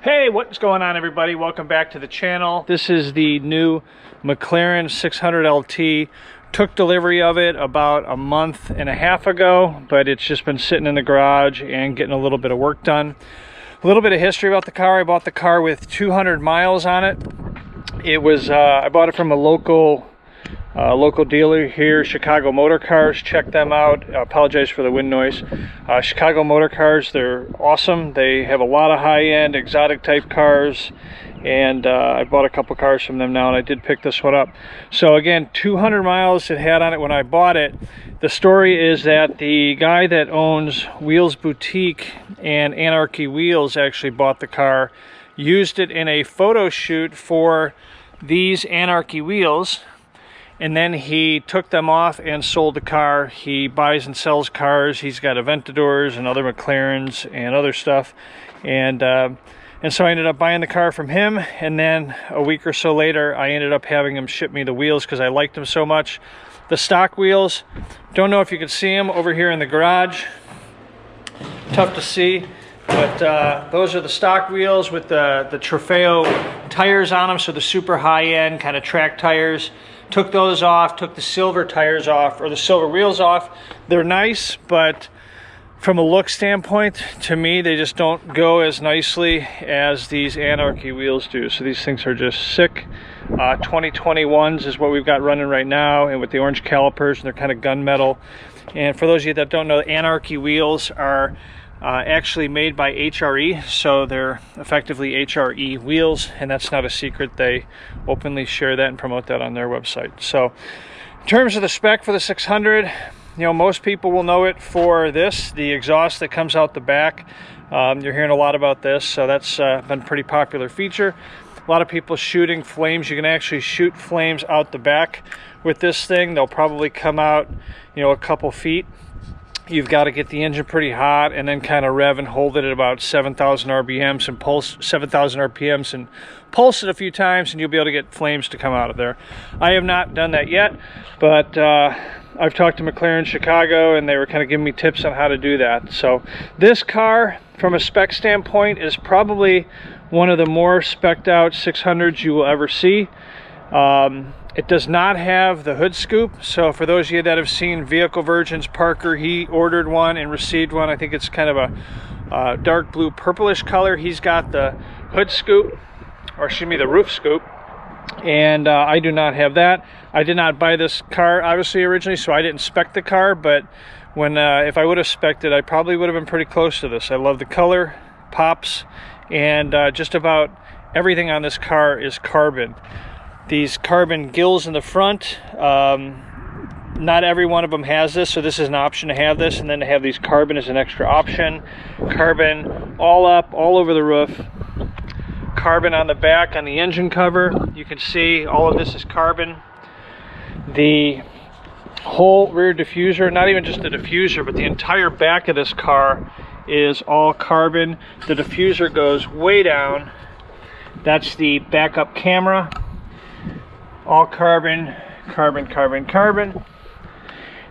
Hey, what's going on, everybody? Welcome back to the channel. This is the new McLaren 600Lt. Took delivery of it about a month and a half ago, but it's just been sitting in the garage and getting a little bit of work done. A little bit of history about the car. I bought the car with 200 miles on it. It was I bought it from a local dealer here, Chicago Motor Cars. Check them out. I apologize for the wind noise. Chicago Motor Cars, they're awesome. They have a lot of high-end exotic type cars, and I bought a couple cars from them now, and I did pick this one up. So again, 200 miles it had on it when I bought it. The story is that the guy that owns Wheels Boutique and Anarchy Wheels actually bought the car, used it in a photo shoot for these Anarchy Wheels, and then he took them off and sold the car. He buys and sells cars. He's got Aventadors and other McLarens and other stuff, and so I ended up buying the car from him, and then a week or so later I ended up having him ship me the wheels because I liked them so much. The stock wheels, don't know if you can see them over here in the garage, tough to see, but those are the stock wheels with the Trofeo tires on them, so the super high-end kind of track tires. Took those off, took the silver tires off, or the silver wheels off. They're nice, but from a look standpoint, to me, they just don't go as nicely as these Anarchy wheels do. So these things are just sick. 2021s is what we've got running right now, and with the orange calipers, and they're kind of gunmetal. And for those of you that don't know, Anarchy wheels are actually made by HRE, so they're effectively HRE wheels, and that's not a secret. They openly share that and promote that on their website. So in terms of the spec for the 600, you know, most people will know it for this, the exhaust that comes out the back. You're hearing a lot about this, so that's been a pretty popular feature. A lot of people shooting flames. You can actually shoot flames out the back with this thing. They'll probably come out, you know, a couple feet. You've got to get the engine pretty hot and then kind of rev and hold it at about 7,000 RPMs and pulse 7,000 RPMs and pulse it a few times, and you'll be able to get flames to come out of there. I have not done that yet, but I've talked to McLaren Chicago, and they were kind of giving me tips on how to do that. So this car, from a spec standpoint, is probably one of the more spec'd out 600s you will ever see. It does not have the hood scoop, so for those of you that have seen Vehicle Virgins, Parker, he ordered one and received one. I think it's kind of a dark blue purplish color. He's got the hood scoop, or excuse me, the roof scoop, and I do not have that. I did not buy this car obviously originally, so I didn't spec the car, but when if I would have spec'd it, I probably would have been pretty close to this. I love the color, pops, and just about everything on this car is carbon. These carbon gills in the front, not every one of them has this, so this is an option to have this, and then to have these carbon is an extra option. Carbon all up, all over the roof. Carbon on the back on the engine cover. You can see all of this is carbon. The whole rear diffuser, not even just the diffuser, but the entire back of this car is all carbon. The diffuser goes way down. That's the backup camera. All carbon, carbon, carbon, carbon.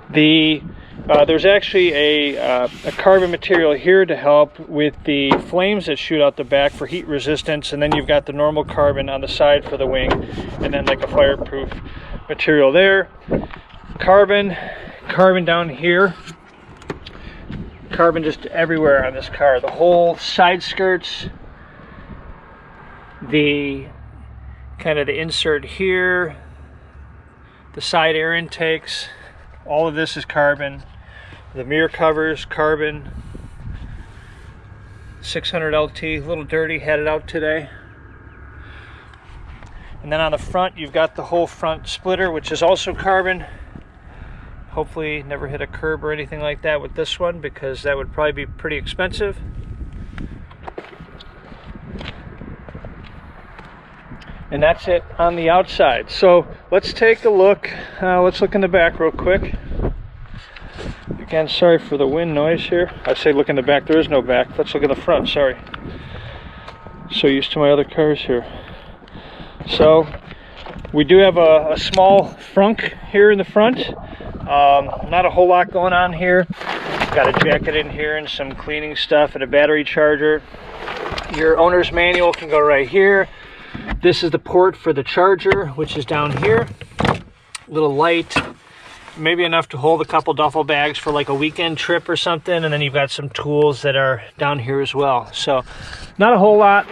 There's actually a carbon material here to help with the flames that shoot out the back for heat resistance, and then you've got the normal carbon on the side for the wing, and then like a fireproof material there. Carbon, carbon down here. Carbon just everywhere on this car. The whole side skirts, the kind of the insert here, the side air intakes, all of this is carbon. The mirror covers, carbon. 600Lt, a little dirty, had it out today. And then on the front, you've got the whole front splitter, which is also carbon. Hopefully never hit a curb or anything like that with this one, because that would probably be pretty expensive. And that's it on the outside. So let's take a look. Let's look in the back real quick. Again, sorry for the wind noise here. I say look in the back, there is no back. Let's look in the front, sorry. So used to my other cars here. So we do have a small frunk here in the front. Not a whole lot going on here. Got a jacket in here and some cleaning stuff and a battery charger. Your owner's manual can go right here. This is the port for the charger, which is down here. Little light, maybe enough to hold a couple duffel bags for like a weekend trip or something. And then you've got some tools that are down here as well. So not a whole lot,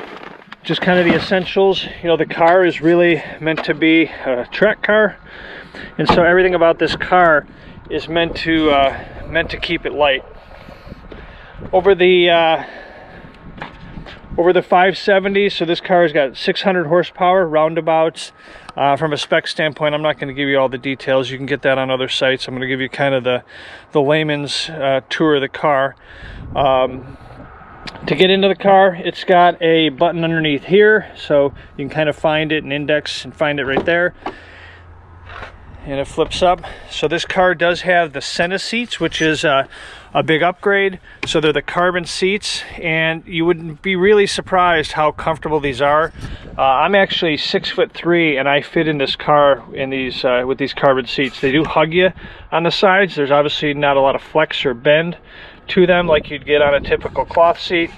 just kind of the essentials. You know, the car is really meant to be a track car. And so everything about this car is meant to keep it light. Over the 570, so this car has got 600 horsepower roundabouts. From a spec standpoint, I'm not going to give you all the details. You can get that on other sites. I'm going to give you kind of the layman's tour of the car. To get into the car, it's got a button underneath here, so you can kind of find it and index and find it right there. And it flips up. So this car does have the Senna seats, which is a big upgrade. So they're the carbon seats, and you wouldn't be really surprised how comfortable these are. I'm actually 6'3", and I fit in this car in these with these carbon seats. They do hug you on the sides. There's obviously not a lot of flex or bend to them like you'd get on a typical cloth seat.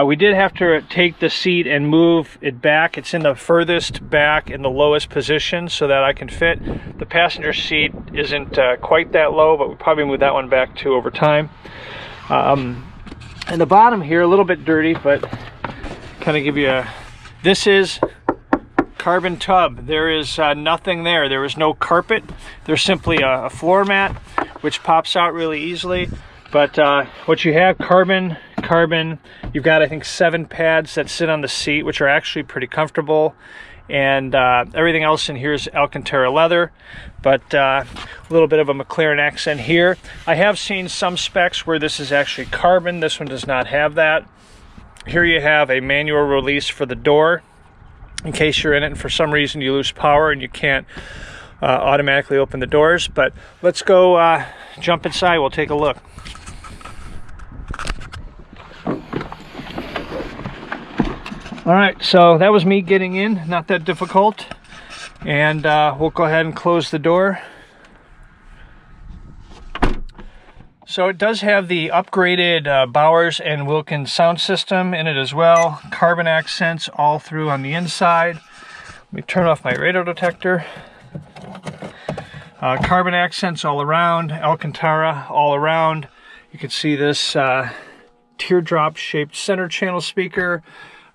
We did have to take the seat and move it back. It's in the furthest back in the lowest position so that I can fit. The passenger seat isn't quite that low, but we probably move that one back too over time. And the bottom here, a little bit dirty, but kind of give you a... This is carbon tub. There is nothing there. There is no carpet. There's simply a floor mat, which pops out really easily. But what you have, carbon, you've got, I think, 7 pads that sit on the seat, which are actually pretty comfortable. And everything else in here is Alcantara leather, but a little bit of a McLaren accent here. I have seen some specs where this is actually carbon. This one does not have that. Here you have a manual release for the door, in case you're in it and for some reason you lose power and you can't automatically open the doors. But let's go jump inside. We'll take a look. All right, so that was me getting in, not that difficult. And we'll go ahead and close the door. So it does have the upgraded Bowers and Wilkins sound system in it as well. Carbon accents all through on the inside. Let me turn off my radar detector. Carbon accents all around, Alcantara all around. You can see this teardrop shaped center channel speaker.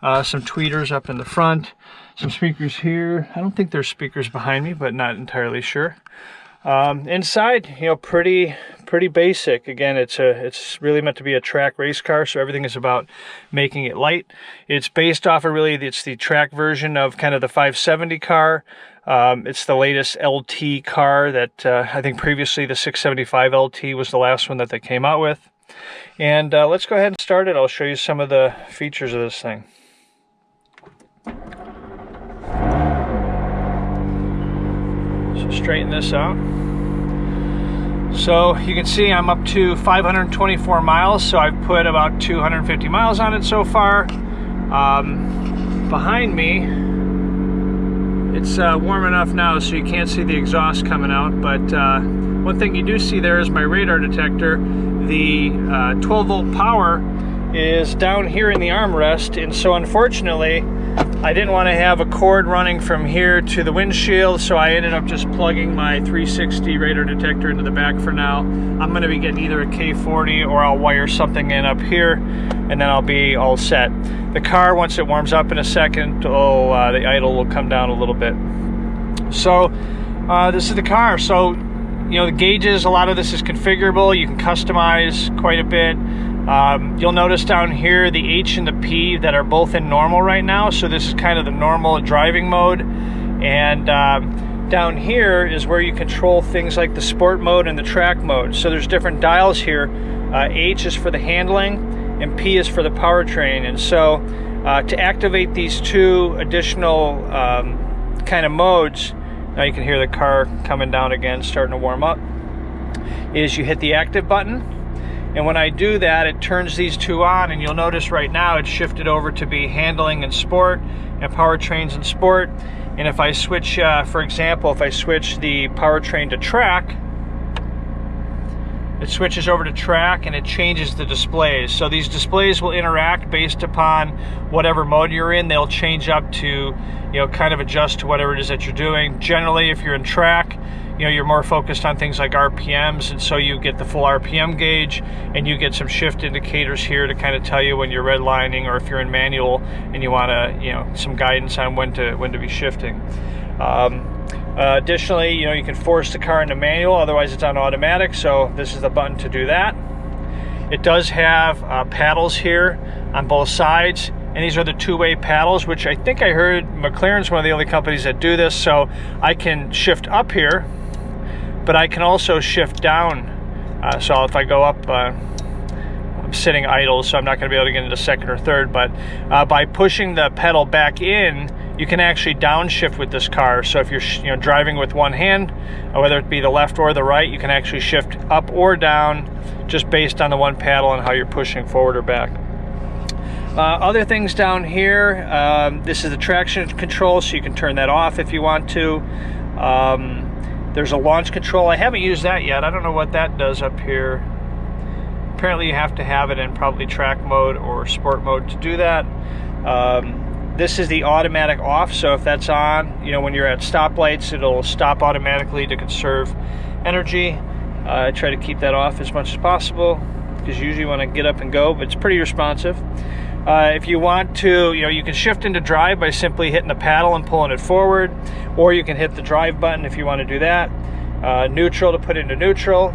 Some tweeters up in the front, some speakers here. I don't think there's speakers behind me, but not entirely sure. Inside, you know, pretty basic. Again, it's really meant to be a track race car, so everything is about making it light. It's based off of it's the track version of kind of the 570 car. It's the latest LT car that I think previously the 675 LT was the last one that they came out with. And let's go ahead and start it. I'll show you some of the features of this thing. So straighten this out. So you can see I'm up to 524 miles, so I've put about 250 miles on it so far. Behind me, it's warm enough now so you can't see the exhaust coming out, but one thing you do see there is my radar detector. The 12 volt power is down here in the armrest, and so unfortunately I didn't want to have a cord running from here to the windshield, so I ended up just plugging my 360 radar detector into the back for now. I'm going to be getting either a K40 or I'll wire something in up here, and then I'll be all set. The car, once it warms up in a second, the idle will come down a little bit. So this is the car. So, you know, the gauges, a lot of this is configurable. You can customize quite a bit. You'll notice down here the H and the P that are both in normal right now. So this is kind of the normal driving mode. And down here is where you control things like the sport mode and the track mode. So there's different dials here. H is for the handling and P is for the powertrain. And so to activate these two additional kind of modes, now you can hear the car coming down again, starting to warm up, is you hit the active button. And when I do that, it turns these two on, and you'll notice right now it's shifted over to be handling and sport and powertrains and sport. And if I switch, for example, if I switch the powertrain to track, it switches over to track and it changes the displays. So these displays will interact based upon whatever mode you're in. They'll change up to, you know, kind of adjust to whatever it is that you're doing. Generally, if you're in track, you know, you're more focused on things like RPMs, and so you get the full RPM gauge, and you get some shift indicators here to kind of tell you when you're redlining, or if you're in manual and you want to, you know, some guidance on when to be shifting. Additionally, you know, you can force the car into manual, otherwise it's on automatic, so this is the button to do that. It does have paddles here on both sides, and these are the two-way paddles, which I think I heard McLaren's one of the only companies that do this. So I can shift up here, but I can also shift down. So if I go up, I'm sitting idle, so I'm not going to be able to get into second or third, but by pushing the pedal back in, you can actually downshift with this car. So if you're driving with one hand, whether it be the left or the right, you can actually shift up or down just based on the one paddle and how you're pushing forward or back. Other things down here, this is the traction control, so you can turn that off if you want to. There's a launch control. I haven't used that yet. I don't know what that does up here. Apparently you have to have it in probably track mode or sport mode to do that. This is the automatic off, so if that's on, you know, when you're at stoplights, it'll stop automatically to conserve energy. I try to keep that off as much as possible, because usually you want to get up and go, but it's pretty responsive. If you want to, you know, you can shift into drive by simply hitting the paddle and pulling it forward, or you can hit the drive button if you want to do that. Neutral to put into neutral.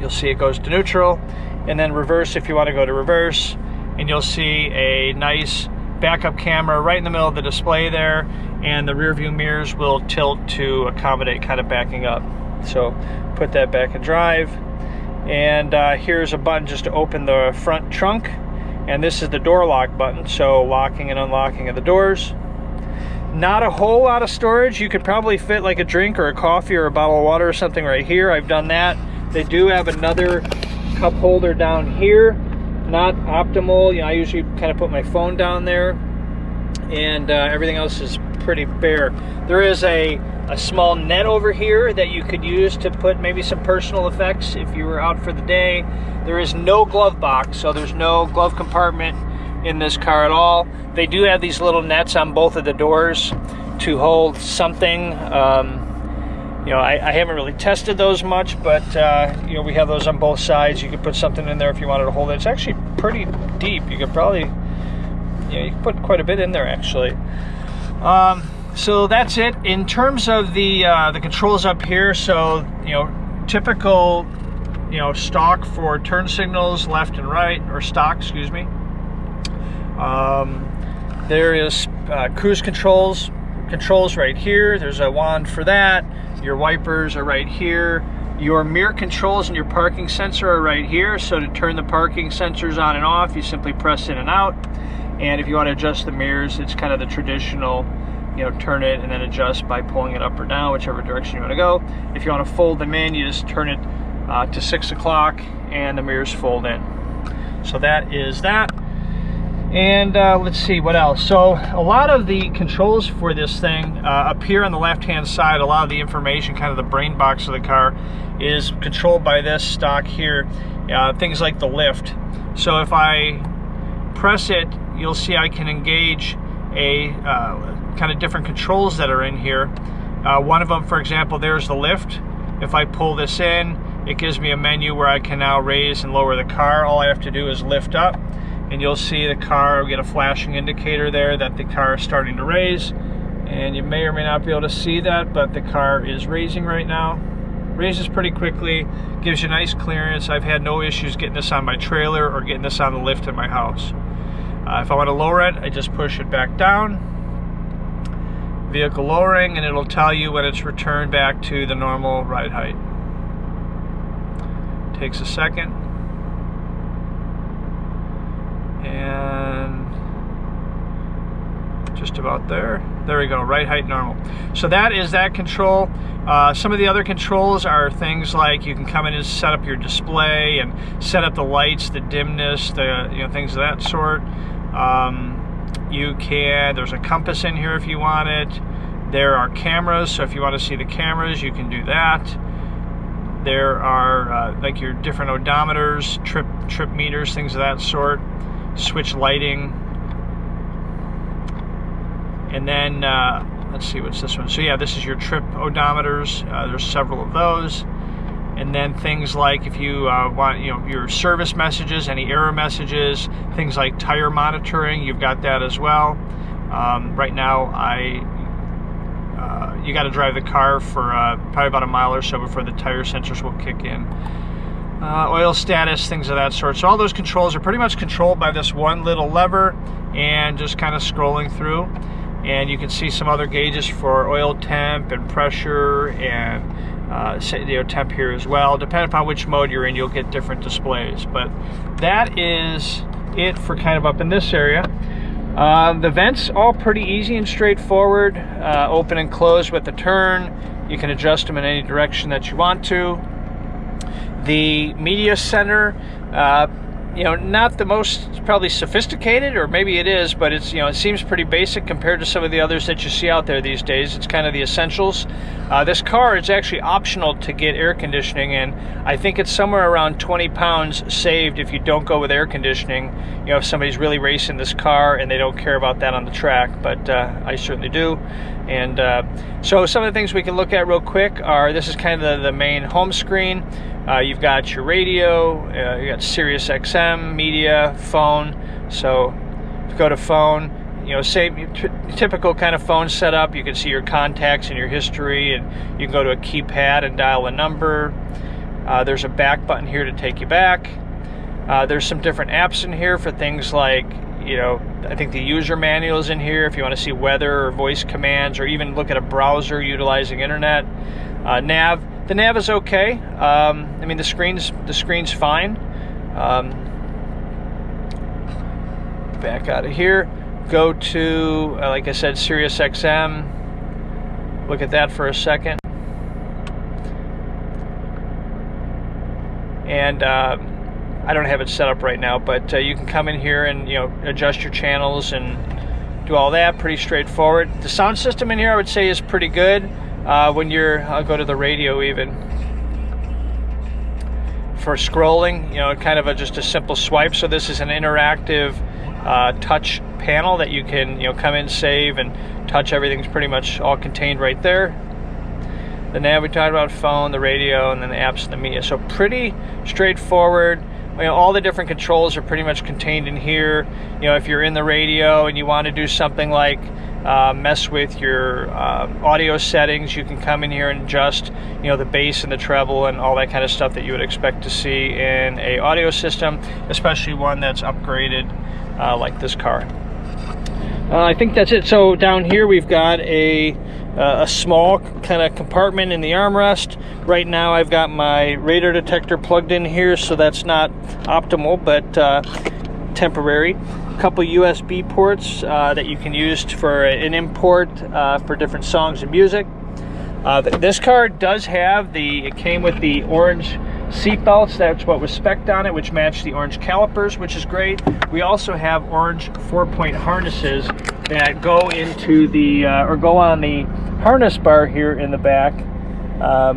You'll see it goes to neutral, and then reverse if you want to go to reverse, and you'll see a nice backup camera right in the middle of the display there, and the rear view mirrors will tilt to accommodate kind of backing up. So put that back in drive, and here's a button just to open the front trunk, and this is the door lock button, so locking and unlocking of the doors. Not a whole lot of storage. You could probably fit like a drink or a coffee or a bottle of water or something right here. I've done that. They do have another cup holder down here. Not optimal. You know, I usually kind of put my phone down there, and everything else is pretty bare. There is a small net over here that you could use to put maybe some personal effects if you were out for the day. There is no glove box, so there's no glove compartment in this car at all. They do have these little nets on both of the doors to hold something. You know, I haven't really tested those much, but you know, we have those on both sides. You could put something in there if you wanted to hold it. It's actually pretty deep. You could probably, you know, you could put quite a bit in there actually. So that's it in terms of the controls up here. So, you know, typical, you know, stock for turn signals, left and right, or stock, excuse me. There is cruise controls right here. There's a wand for that. Your wipers are right here. Your mirror controls and your parking sensor are right here. So to turn the parking sensors on and off, you simply press in and out. And if you want to adjust the mirrors, it's kind of the traditional, you know, turn it and then adjust by pulling it up or down, whichever direction you want to go. If you want to fold them in, you just turn it to 6 o'clock and the mirrors fold in. So that is that. And let's see what else. So a lot of the controls for this thing up here on the left hand side, a lot of the information, kind of the brain box of the car, is controlled by this stock here. Things like the lift. So if I press it, you'll see I can engage a kind of different controls that are in here. One of them, for example, there's the lift. If I pull this in, it gives me a menu where I can now raise and lower the car. All I have to do is lift up, and you'll see the car, we get a flashing indicator there that the car is starting to raise, and you may or may not be able to see that, but the car is raising right now. Raises pretty quickly, gives you nice clearance. I've had no issues getting this on my trailer or getting this on the lift in my house. If I want to lower it, I just push it back down. Vehicle lowering, and it'll tell you when it's returned back to the normal ride height. Takes a second. And just about there. There we go, right height normal. So that is that control. Some of the other controls are things like you can come in and set up your display and set up the lights, the dimness, the, you know, things of that sort. There's a compass in here if you want it. There are cameras, so if you want to see the cameras, you can do that. There are like your different odometers, trip meters, things of that sort, switch lighting. And then, let's see, what's this one? So yeah, this is your trip odometers. There's several of those. And then things like if you want, your service messages, any error messages, things like tire monitoring, you've got that as well. Right now, you got to drive the car for probably about a mile or so before the tire sensors will kick in. Oil status, things of that sort. So all those controls are pretty much controlled by this one little lever, and just kind of scrolling through. And you can see some other gauges for oil temp and pressure and temp here as well. Depending upon which mode you're in, you'll get different displays. But that is it for kind of up in this area. The vents all pretty easy and straightforward. Open and close with the turn. You can adjust them in any direction that you want to. The media center, not the most probably sophisticated, or maybe it is, but it's, it seems pretty basic compared to some of the others that you see out there these days. It's kind of the essentials. This car is actually optional to get air conditioning, and I think it's somewhere around 20 pounds saved if you don't go with air conditioning. If somebody's really racing this car and they don't care about that on the track, but I certainly do. And so some of the things we can look at real quick are, this is kind of the main home screen. You've got your radio, you got Sirius XM, media, phone. So if you go to phone, same typical kind of phone setup. You can see your contacts and your history, and you can go to a keypad and dial a number. There's a back button here to take you back. There's some different apps in here for things like, I think the user manual is in here if you want to see weather or voice commands, or even look at a browser utilizing internet. Nav. The nav is okay. The screen's fine. Back out of here. Go to, like I said, Sirius XM. Look at that for a second. And I don't have it set up right now, but you can come in here and adjust your channels and do all that. Pretty straightforward. The sound system in here, I would say, is pretty good. I'll go to the radio even. For scrolling, kind of just a simple swipe. So this is an interactive touch panel that you can come in, save, and touch. Everything's pretty much all contained right there. The nav we talked about, phone, the radio, and then the apps and the media. So pretty straightforward. All the different controls are pretty much contained in here. If you're in the radio and you want to do something like mess with your audio settings, you can come in here and adjust the bass and the treble and all that kind of stuff that you would expect to see in a audio system, especially one that's upgraded like this car. I think that's it. So down here we've got a small kind of compartment in the armrest. Right now I've got my radar detector plugged in here, so that's not optimal, but temporary. A couple USB ports that you can use for an import for different songs and music. This car does have it came with the orange seat belts. That's what was spec'd on it, which match the orange calipers, which is great. We also have orange 4-point harnesses that go into the or go on the harness bar here in the back,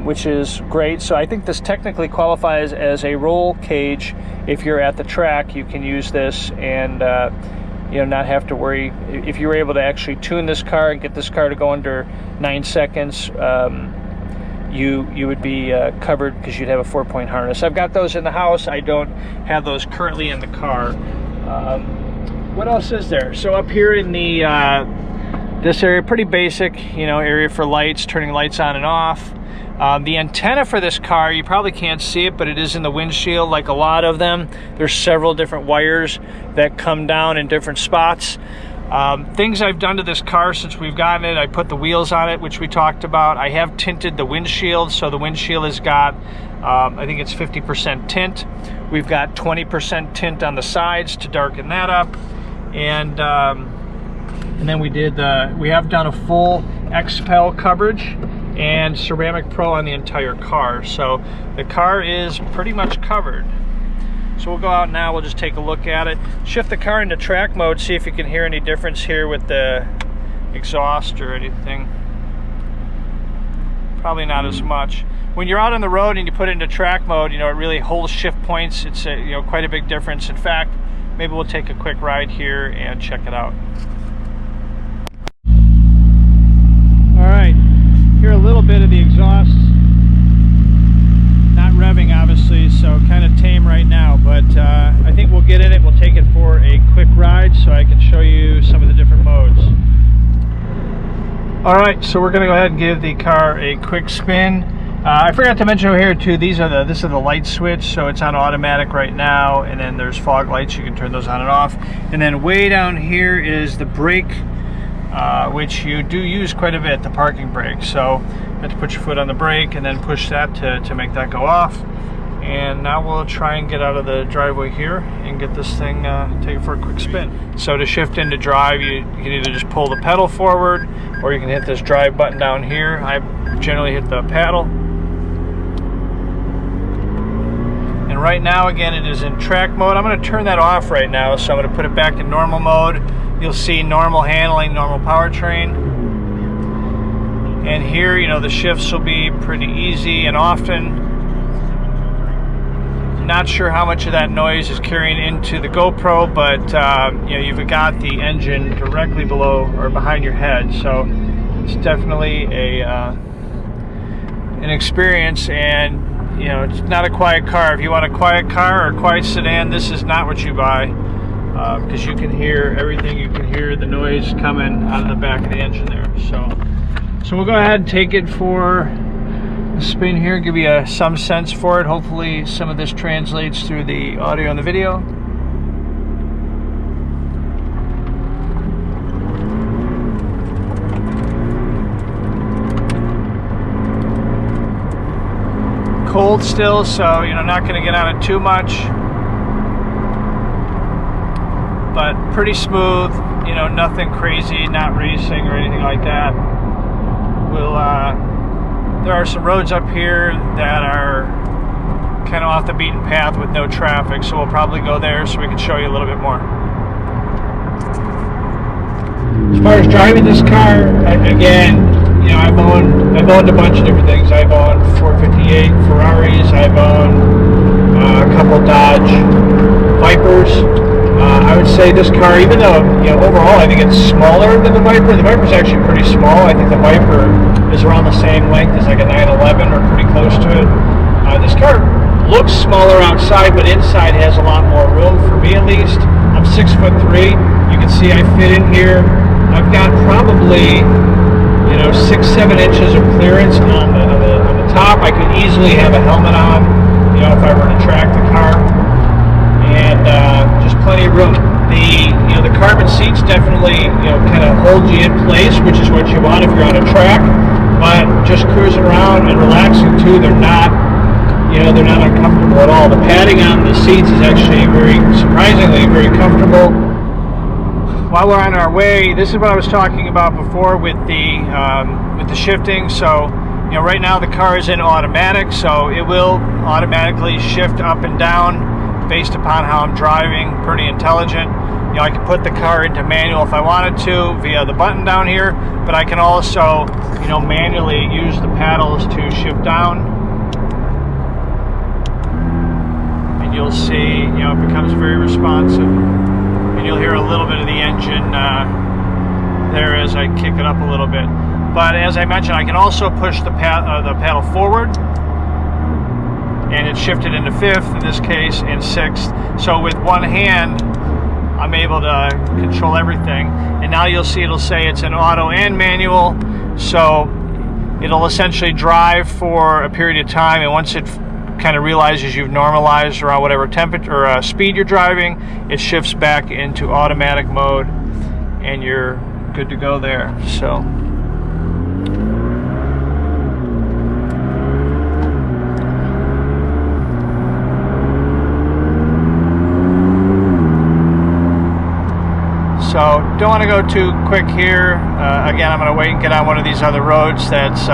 which is great. So I think this technically qualifies as a roll cage. If you're at the track, you can use this and not have to worry. If you were able to actually tune this car and get this car to go under 9 seconds, you would be covered because you'd have a 4-point harness. I've got those in the house. I don't have those currently in the car. What else is there? So up here in the this area, pretty basic, area for lights, turning lights on and off. The antenna for this car, you probably can't see it, but it is in the windshield like a lot of them. There's several different wires that come down in different spots. Things I've done to this car since we've gotten it: I put the wheels on it, which we talked about. I have tinted the windshield, so the windshield has got, I think it's 50% tint. We've got 20% tint on the sides to darken that up. And then we have done a full XPEL coverage and Ceramic Pro on the entire car. So the car is pretty much covered. So we'll go out now, we'll just take a look at it. Shift the car into track mode, see if you can hear any difference here with the exhaust or anything. probably not as much. When you're out on the road and you put it into track mode, you know, it really holds shift points. It's a, you know, quite a big difference. In fact, maybe we'll take a quick ride here and check it out. All right, hear a little bit of the exhaust. Not revving, obviously, so kind of tame right now, but I think we'll get in it. We'll take it for a quick ride so I can show you some of the different modes. All right, so we're going to go ahead and give the car a quick spin. I forgot to mention over here too, this is the light switch, so it's on automatic right now, and then there's fog lights, you can turn those on and off. And then way down here is the brake, which you do use quite a bit, the parking brake. So you have to put your foot on the brake and then push that to make that go off. And now we'll try and get out of the driveway here and get this thing, take it for a quick spin. So to shift into drive, you can either just pull the pedal forward, or you can hit this drive button down here. I generally hit the paddle. And right now, again, it is in track mode. I'm going to turn that off right now, so I'm going to put it back in normal mode. You'll see normal handling, normal powertrain. And here, you know, the shifts will be pretty easy and often. Not sure how much of that noise is carrying into the GoPro, but you know, you've got the engine directly below or behind your head, so it's definitely an experience. And you know, it's not a quiet car. If you want a quiet car or a quiet sedan, this is not what you buy, because you can hear everything. You can hear the noise coming out of the back of the engine there. So we'll go ahead and take it for spin here, give you some sense for it. Hopefully some of this translates through the audio and the video. Cold still, so you know, not going to get on it too much, but pretty smooth, you know, nothing crazy, not racing or anything like that. There are some roads up here that are kind of off the beaten path with no traffic, so we'll probably go there so we can show you a little bit more. As far as driving this car, again, you know, I've owned a bunch of different things. I've owned 458 Ferraris, I've owned a couple Dodge Vipers. I would say this car, even though, you know, overall I think it's smaller than the Viper's actually pretty small. I think the Viper is around the same length as like a 911 or pretty close to it. This car looks smaller outside, but inside has a lot more room, for me at least. I'm 6'3". You can see I fit in here. I've got probably, you know, 6-7 inches of clearance on the top. I could easily have a helmet on, you know, if I were to track the car. And just plenty of room. The carbon seats definitely, you know, kind of hold you in place, which is what you want if you're on a track. But just cruising around and relaxing too, they're not, you know, they're not uncomfortable at all. The padding on the seats is actually surprisingly very comfortable. While we're on our way, this is what I was talking about before with the shifting. So, you know, right now the car is in automatic, so it will automatically shift up and down based upon how I'm driving. Pretty intelligent. You know, I can put the car into manual if I wanted to via the button down here, but I can also, you know, manually use the paddles to shift down. And you'll see, you know, it becomes very responsive. And you'll hear a little bit of the engine there as I kick it up a little bit. But as I mentioned, I can also push the paddle forward, and it's shifted into fifth, in this case in sixth. So with one hand, I'm able to control everything. And now you'll see it'll say it's an auto and manual, so it'll essentially drive for a period of time, and once it kind of realizes you've normalized around whatever temperature or speed you're driving, it shifts back into automatic mode, and you're good to go there. So don't want to go too quick here. Again, I'm going to wait and get on one of these other roads that's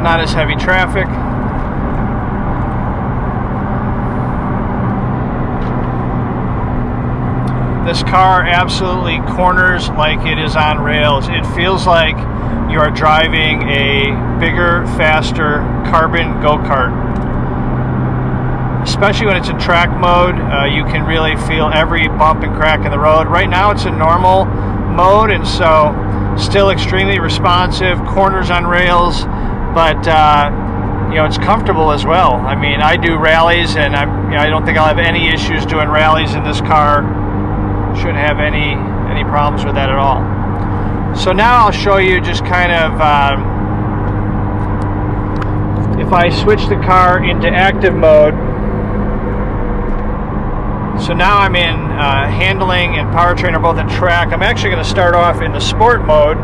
not as heavy traffic. This car absolutely corners like it is on rails. It feels like you are driving a bigger, faster carbon go-kart. Especially when it's in track mode, you can really feel every bump and crack in the road. Right now it's in normal mode, and so still extremely responsive, corners on rails, but you know, it's comfortable as well. I mean, I do rallies, and I don't think I'll have any issues doing rallies in this car. Shouldn't have any problems with that at all. So now I'll show you just kind of if I switch the car into active mode. So now I'm in handling and powertrain are both at track. I'm actually going to start off in the sport mode,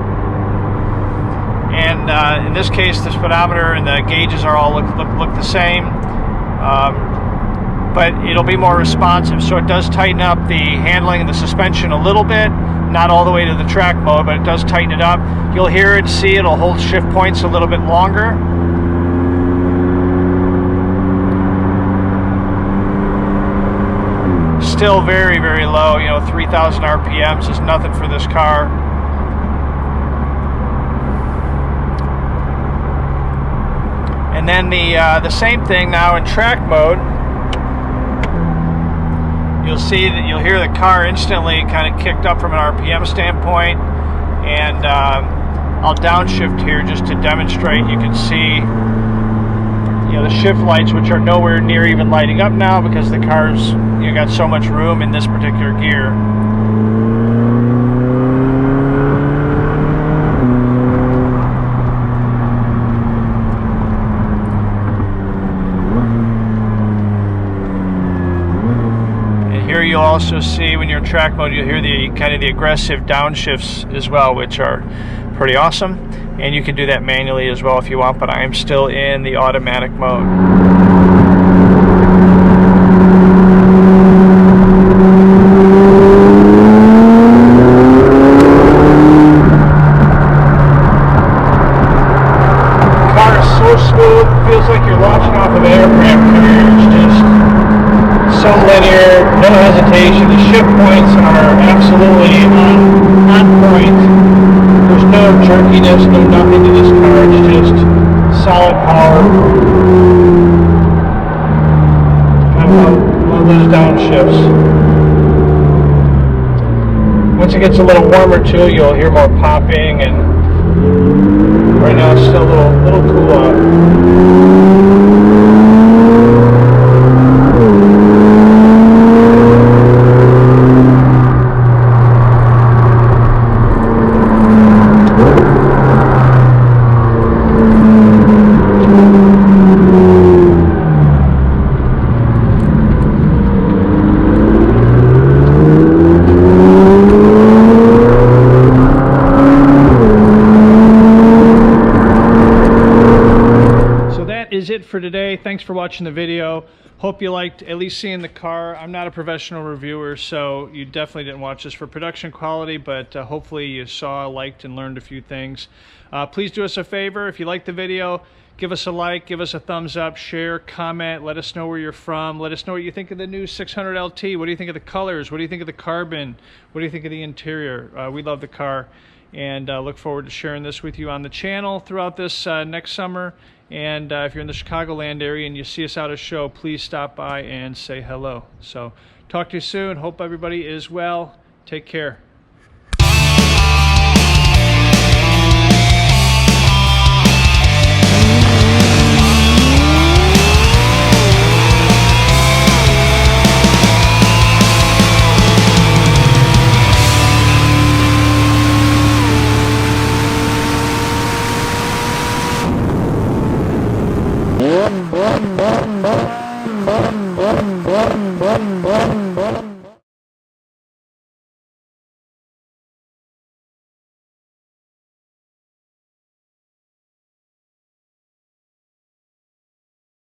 and in this case the speedometer and the gauges are all look the same, but it'll be more responsive. So it does tighten up the handling and the suspension a little bit, not all the way to the track mode, but it does tighten it up. You'll hear it, see it'll hold shift points a little bit longer. Still very, very low, you know, 3,000 RPMs is nothing for this car. And then the same thing now in track mode. You'll see that you'll hear the car instantly kind of kicked up from an RPM standpoint, and I'll downshift here just to demonstrate. You can see, you know, the shift lights, which are nowhere near even lighting up now because the car's, you know, got so much room in this particular gear. And here you'll also see, when you're in track mode, you'll hear the kind of the aggressive downshifts as well, which are pretty awesome. And you can do that manually as well if you want, but I am still in the automatic mode. The car is so smooth, it feels like you're launching off of an aircraft carrier. It's just so linear, no hesitation. The shift points are absolutely on point. There's no jerkiness, no nothing to this car. It's just solid power. I love those downshifts. Once it gets a little warmer too, you'll hear more popping, and right now it's still a little cool out. Is it for today. Thanks for watching the video. Hope you liked at least seeing the car. I'm not a professional reviewer, so you definitely didn't watch this for production quality, but hopefully you saw, liked, and learned a few things. Please do us a favor. If you liked the video, give us a like, give us a thumbs up, share, comment, let us know where you're from, let us know what you think of the new 600LT. What do you think of the colors? What do you think of the carbon? What do you think of the interior? We love the car, and look forward to sharing this with you on the channel throughout this next summer. And if you're in the Chicagoland area and you see us out at a show, please stop by and say hello. So talk to you soon. Hope everybody is well. Take care. Bum bum bum bum bum bum bum bum bum bum.